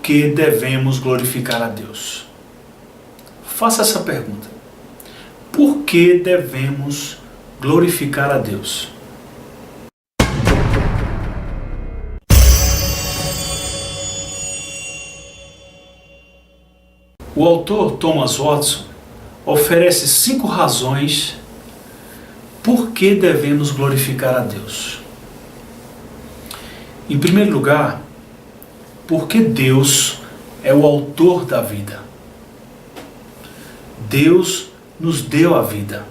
que devemos glorificar a Deus? Faça essa pergunta. Por que devemos glorificar a Deus? O autor Thomas Watson oferece 5 razões por que devemos glorificar a Deus. Em primeiro lugar, porque Deus é o autor da vida. Deus nos deu a vida.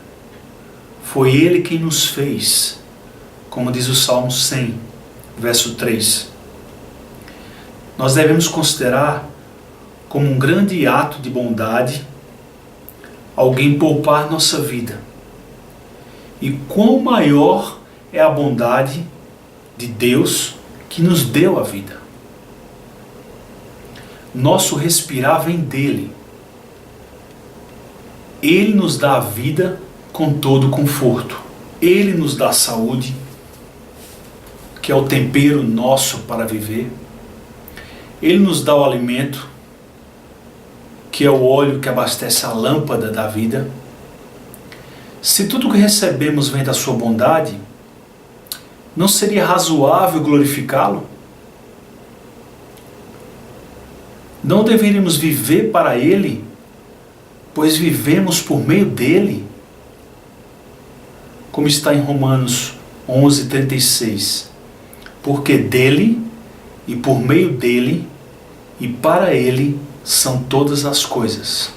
Foi Ele quem nos fez, como diz o Salmo 100, verso 3. Nós devemos considerar como um grande ato de bondade alguém poupar nossa vida. E quão maior é a bondade de Deus que nos deu a vida. Nosso respirar vem dele. Ele nos dá a vida com todo conforto. Ele nos dá a saúde, que é o tempero nosso para viver. Ele nos dá o alimento, que é o óleo que abastece a lâmpada da vida. Se tudo que recebemos vem da sua bondade, não seria razoável glorificá-lo? Não deveríamos viver para Ele, pois vivemos por meio dEle? Como está em Romanos 11:36. Porque dEle, e por meio dEle, e para Ele são todas as coisas.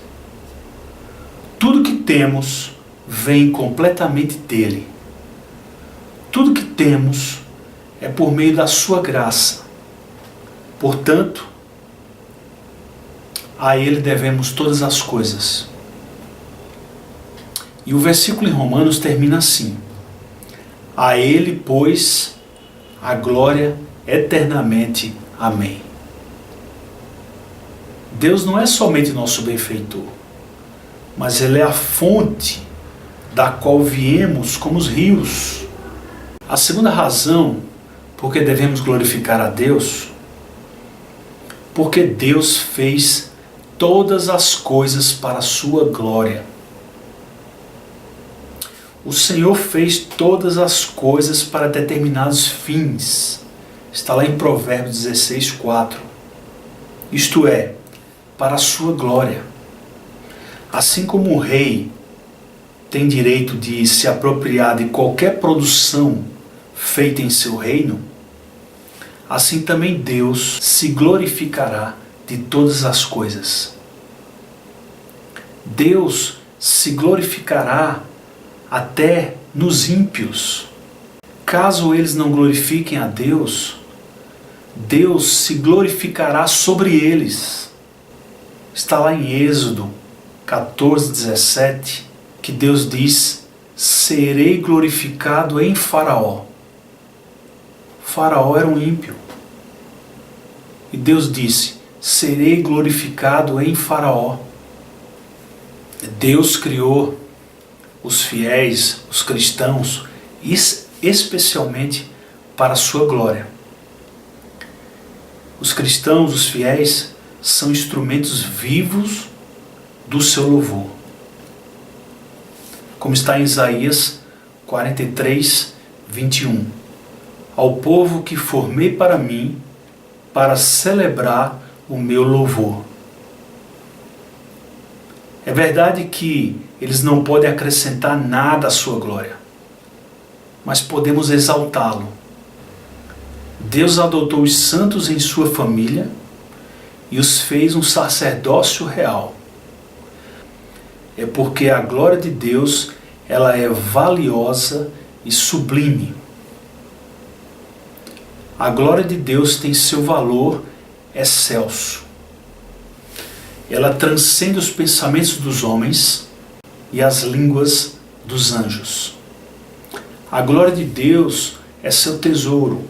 Tudo que temos vem completamente dEle. Tudo que temos é por meio da sua graça. Portanto, a Ele devemos todas as coisas. E o versículo em Romanos termina assim: a Ele, pois, a glória eternamente. Amém. Deus não é somente nosso benfeitor, mas Ele é a fonte da qual viemos como os rios. A segunda razão por que devemos glorificar a Deus, porque Deus fez todas as coisas para a sua glória. O Senhor fez todas as coisas para determinados fins. Está lá em Provérbios 16:4. Isto é, para a sua glória. Assim como o rei tem direito de se apropriar de qualquer produção feita em seu reino, assim também Deus se glorificará de todas as coisas. Deus se glorificará até nos ímpios. Caso eles não glorifiquem a Deus, Deus se glorificará sobre eles. Está lá em Êxodo 14:17, que Deus diz: serei glorificado em Faraó. Faraó era um ímpio. E Deus disse: serei glorificado em Faraó. Deus criou os fiéis, os cristãos, especialmente para a sua glória. Os cristãos, os fiéis, são instrumentos vivos do seu louvor. Como está em Isaías 43:21. Ao povo que formei para mim, para celebrar o meu louvor. É verdade que eles não podem acrescentar nada à sua glória, mas podemos exaltá-lo. Deus adotou os santos em sua família e os fez um sacerdócio real. É porque a glória de Deus, ela é valiosa e sublime. A glória de Deus tem seu valor excelso. Ela transcende os pensamentos dos homens e as línguas dos anjos. A glória de Deus é seu tesouro.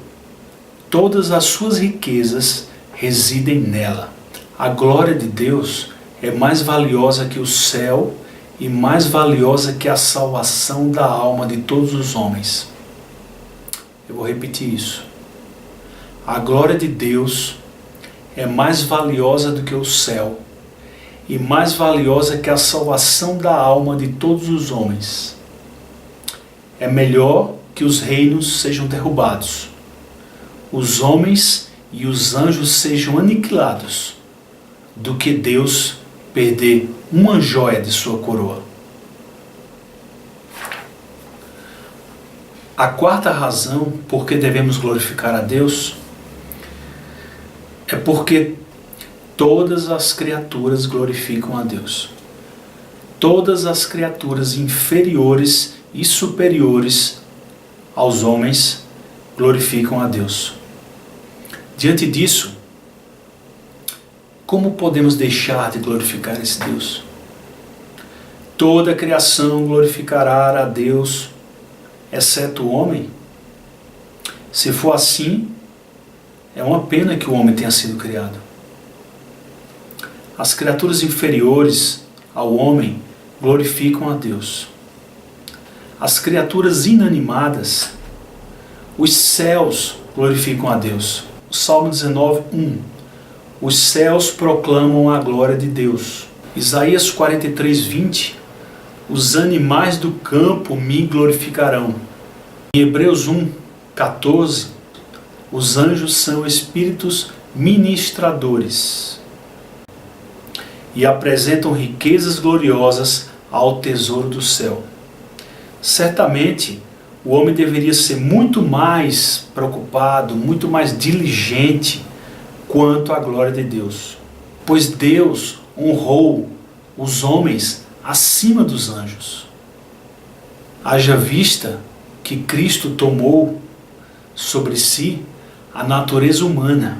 Todas as suas riquezas residem nela. A glória de Deus é mais valiosa que o céu e mais valiosa que a salvação da alma de todos os homens. Eu vou repetir isso. A glória de Deus é mais valiosa do que o céu, e mais valiosa que a salvação da alma de todos os homens. É melhor que os reinos sejam derrubados, os homens e os anjos sejam aniquilados, do que Deus perder uma joia de sua coroa. A quarta razão por que devemos glorificar a Deus é porque todas as criaturas glorificam a Deus. Todas as criaturas inferiores e superiores aos homens glorificam a Deus. Diante disso, como podemos deixar de glorificar esse Deus? Toda a criação glorificará a Deus, exceto o homem? Se for assim, é uma pena que o homem tenha sido criado. As criaturas inferiores ao homem glorificam a Deus. As criaturas inanimadas, os céus glorificam a Deus. O Salmo 19:1. Os céus proclamam a glória de Deus. Isaías 43:20. Os animais do campo me glorificarão. Em Hebreus 1:14. Os anjos são espíritos ministradores e apresentam riquezas gloriosas ao tesouro do céu. Certamente, o homem deveria ser muito mais preocupado, muito mais diligente quanto à glória de Deus, pois Deus honrou os homens acima dos anjos. Haja vista que Cristo tomou sobre si a natureza humana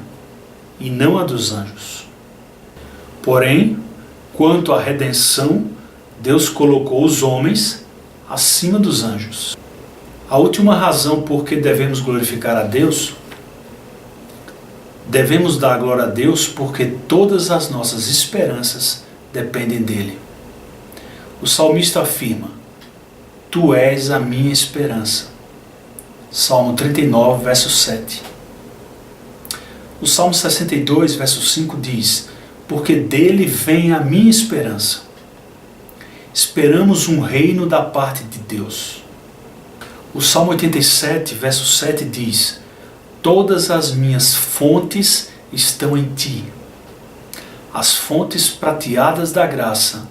e não a dos anjos. Porém, quanto à redenção, Deus colocou os homens acima dos anjos. A última razão por que devemos glorificar a Deus, devemos dar glória a Deus porque todas as nossas esperanças dependem dele. O salmista afirma: Tu és a minha esperança. Salmo 39, verso 7. O Salmo 62, verso 5 diz: Porque dele vem a minha esperança. Esperamos um reino da parte de Deus. O Salmo 87, verso 7 diz: Todas as minhas fontes estão em ti. As fontes prateadas da graça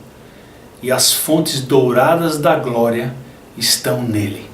e as fontes douradas da glória estão nele.